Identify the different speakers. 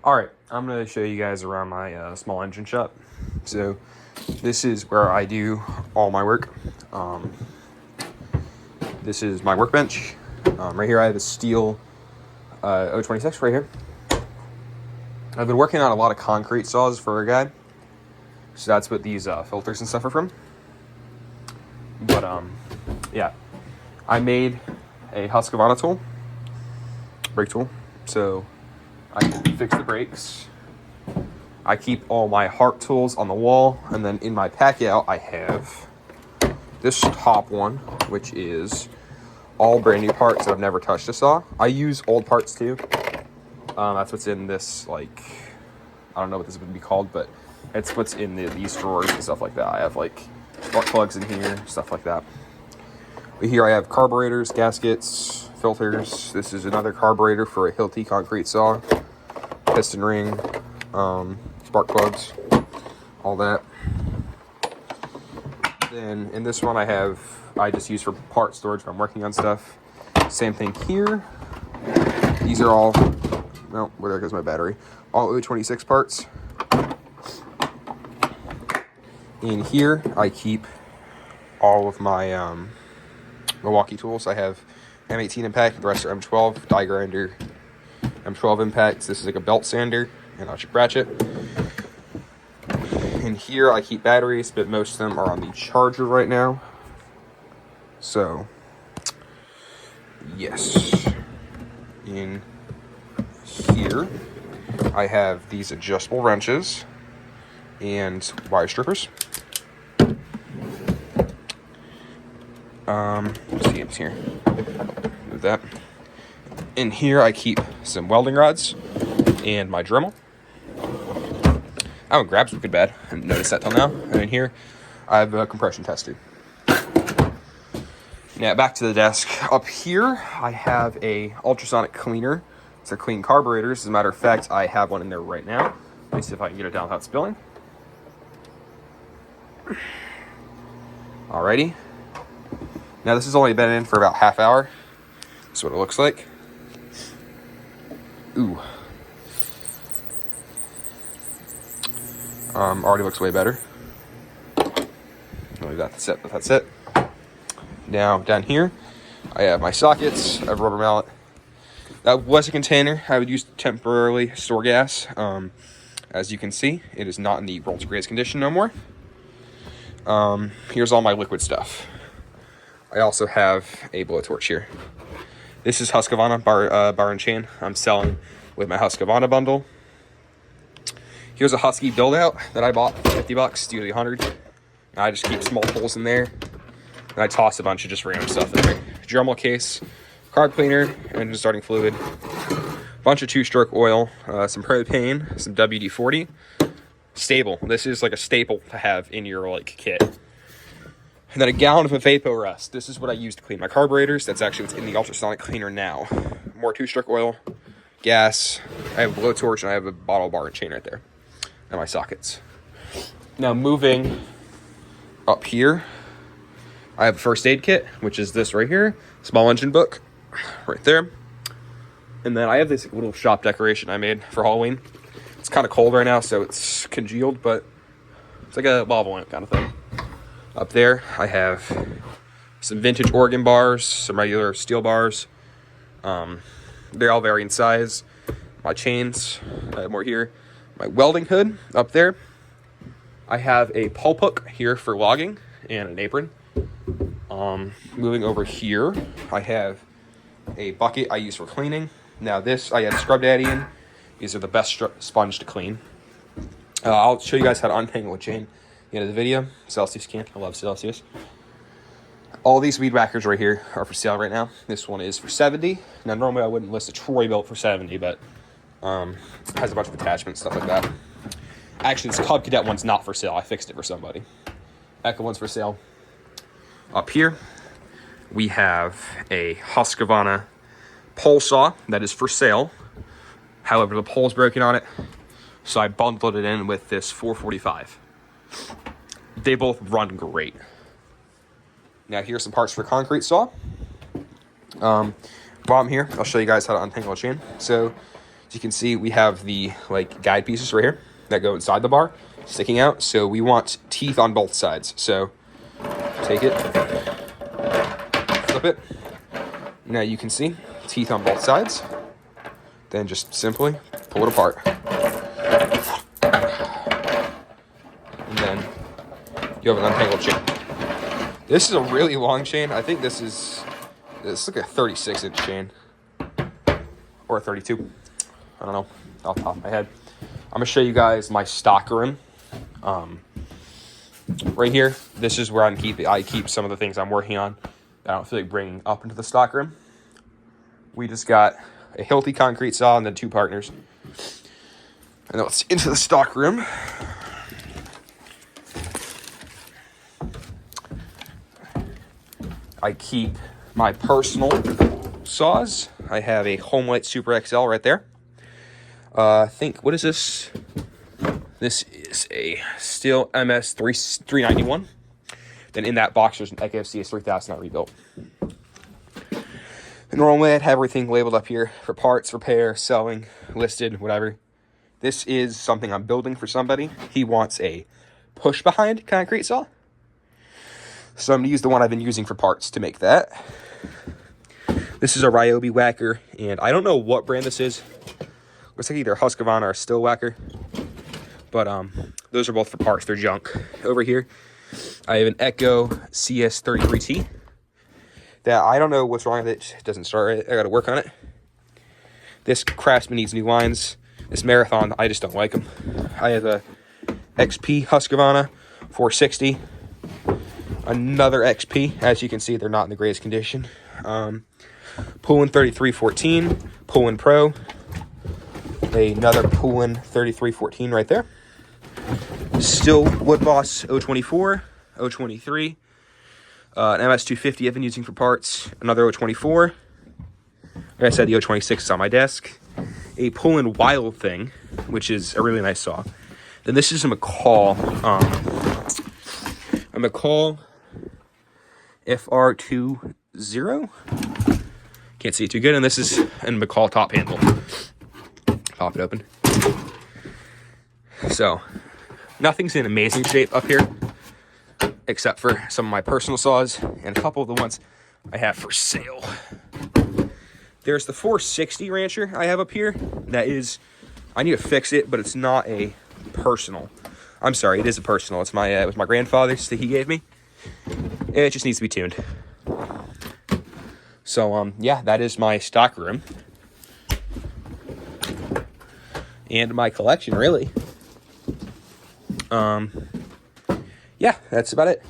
Speaker 1: Alright, I'm going to show you guys around my small engine shop. So this is where I do all my work. This is my workbench. Right here I have a Stihl 026 right here. I've been working on a lot of concrete saws for a guy. So that's what these filters and stuff are from. But yeah, I made a Husqvarna tool, brake tool. So I can fix the brakes. I keep all my Hart tools on the wall, and then in my pack out I have this top one, which is all brand new parts that I've never touched a saw. I use old parts too. That's what's in this, like, I don't know what this would be called, but it's what's in these drawers and stuff like that. I have like spark plugs in here, stuff like that. But here I have carburetors, gaskets, filters. This is another carburetor for a Hilti concrete saw, piston ring, spark plugs, all that. Then in this one I just use for part storage when I'm working on stuff. Same thing here. These are all, well, where there goes my battery. All 026 parts. In here I keep all of my Milwaukee tools. I have M18 impact, the rest are M12, die grinder, M12 impacts. This is like a belt sander and electric ratchet. In here I keep batteries, but most of them are on the charger right now. So, yes. In here I have these adjustable wrenches and wire strippers. Let's see, it's here. Move that. In here I keep some welding rods and my Dremel. I haven't grabbed some good bad. I didn't notice that till now. And in here I have a compression tester. Now back to the desk. Up here I have a ultrasonic cleaner to clean carburetors. As a matter of fact, I have one in there right now. Let me see if I can get it down without spilling. Alrighty. Now this has only been in for about half hour. That's what it looks like. Ooh. Already looks way better. Leave that set, but that's it. Now down here, I have my sockets. I have a rubber mallet. That was a container I would use to temporarily store gas. As you can see, it is not in the roll to graze condition no more. Here's all my liquid stuff. I also have a blowtorch here. This is Husqvarna bar and chain I'm selling with my Husqvarna bundle. Here's a Husky build out that I bought for 50 bucks, usually 100. I just keep small holes in there. And I toss a bunch of just random stuff in there. Dremel case, carb cleaner, engine starting fluid, bunch of 2-stroke oil, some propane, some WD-40. Stable. This is like a staple to have in your like kit. And then a gallon of VapoRust. This is what I use to clean my carburetors. That's actually what's in the ultrasonic cleaner now. More 2-stroke oil, gas. I have a blowtorch and I have a bottle bar and chain right there. And my sockets. Now moving up here, I have a first aid kit, which is this right here. Small engine book, right there. And then I have this little shop decoration I made for Halloween. It's kind of cold right now, so it's congealed, but it's like a lava lamp kind of thing. Up there, I have some vintage Oregon bars, some regular steel bars. They're all varying size. My chains, I have more here. My welding hood up there. I have a pulp hook here for logging and an apron. Moving over here, I have a bucket I use for cleaning. Now this, I had Scrub Daddy in. These are the best sponge to clean. I'll show you guys how to untangle a chain at the end of the video. Celsius can. I love Celsius. All these weed whackers right here are for sale right now. This one is for $70. Now normally I wouldn't list a Troy-Bilt for $70, but it has a bunch of attachments, stuff like that. Actually, this Cub Cadet one's not for sale. I fixed it for somebody. Echo one's for sale. Up here, we have a Husqvarna pole saw that is for sale. However, the pole's broken on it, so I bundled it in with this 445. They both run great. Now here's some parts for a concrete saw. While I'm here, I'll show you guys how to untangle a chain. So As you can see, we have the like guide pieces right here that go inside the bar, sticking out. So we want teeth on both sides. So take it, flip it. Now you can see teeth on both sides. Then just simply pull it apart. And then you have an untangled chain. This is a really long chain. I think this is like a 36-inch chain. Or a 32. I don't know, off the top of my head. I'm gonna show you guys my stock room. Right here, this is where I keep some of the things I'm working on that I don't feel like bringing up into the stock room. We just got a Hilti concrete saw and then 2 partners. And then let's into the stock room. I keep my personal saws. I have a Homelite Super XL right there. I think, what is this? This is a Stihl MS 391. Then in that box, there's an EKFCS 3000 not rebuilt. Normally, I'd have everything labeled up here for parts, repair, selling, listed, whatever. This is something I'm building for somebody. He wants a push-behind concrete saw. So I'm going to use the one I've been using for parts to make that. This is a Ryobi Whacker, and I don't know what brand this is. Looks like either Husqvarna or Stihl Whacker. But those are both for parts. They're junk. Over here, I have an Echo CS33T. That I don't know what's wrong with it. It doesn't start right. I got to work on it. This Craftsman needs new lines. This Marathon, I just don't like them. I have a XP Husqvarna 460. Another XP. As you can see, they're not in the greatest condition. Poulan 3314. Poulan Pro. Another Poulan 3314 right there. Stihl Wood Boss 024, 023. An MS250 I've been using for parts. Another 024. Like I said, the 026 is on my desk. A Poulan Wild Thing, which is a really nice saw. Then this is a McCall. A McCall FR20. Can't see it too good. And this is a McCall top handle. Pop it open. So, nothing's in amazing shape up here, except for some of my personal saws and a couple of the ones I have for sale. There's the 460 Rancher I have up here. That is, I need to fix it, but it's not a personal. I'm sorry, it is a personal. It's my, it was my grandfather's that he gave me. It just needs to be tuned. So, yeah, that is my stock room. And my collection, really. Yeah, that's about it.